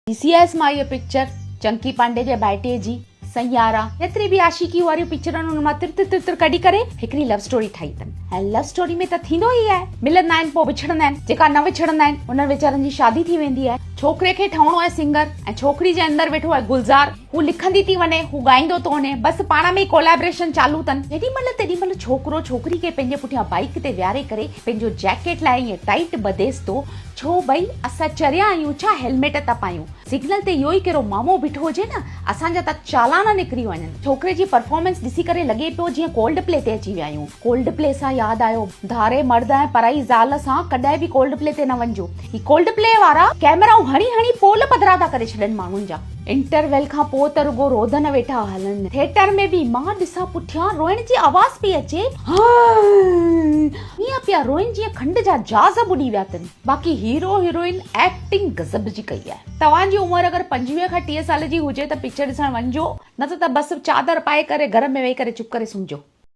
DCS मां इहा picture Chunky Pandey जे भाइटे जी सैयारा जेतिरी बि आशिकी वारियूं पिक्चरनि हुन मां तिर कढी करे हिकिड़ी लव स्टोरी ठाही अथनि। ऐं लव स्टोरी में त थींदो ई आहे, मिलंदा आहिनि पोइ विछड़ंदा आहिनि, जेका न विछड़ंदा आहिनि उन्हनि वीचारनि जी शादी थी वेंदी आहे। छोकिरे खे ठहणो आहे सिंगर ऐं छोकिरी जे अंदरि वेठो आहे गुलज़ार, हू लिखंदी थी वञे, हू ॻाईंदो थो वञे, बसि पाण में ई कोलैबोरेशन चालू अथनि। तेॾीमहिल छोकिरो छोकिरी खे पंहिंजे पुठियां बाइक ते विहारे करे पंहिंजो जैकेट लाइ ईअं टाइट बधेसि थो, छो भई असां चरिया आहियूं छा, हेलमेट था पायूं, सिग्नल ते इहो ई कहिड़ो मामो बीठो हुजे न, असांजा त चालान निकिरी वञनि। छोकिरे जी परफॉर्मेंस ॾिसी करे लॻे पियो जीअं कोल्ड प्ले ते अची विया आहियूं। कोल्ड प्ले सां यादि आयो, धारे मर्द ऐं पराई ज़ाल सां कॾहिं बि कोल्ड प्ले ते न वञिजो। ही कोल्ड प्ले वारा कैमराऊं हणी हणी पोल पधरा था करे छॾनि माण्हुनि जा। इंटरवेल खां पोइ त रुगो रोदन वेठा हलनि। थिएटर में बि मां ॾिसां पुठियां रोइण जी आवाज़ पई अचे, हीअं पिया रोइनि जीअं खंड जा जहाज़ ॿुॾी विया अथनि। बाक़ी हीरो हीरोइन एक्टिंग गज़ब जी कई आहे। तव्हांजी उमिरि अगरि 25 खां 30 साल जी हुजे त पिक्चर ॾिसण वञिजो, न त बसि चादर पाए करे घर में वेही करे चुप करे सुम्हिजो।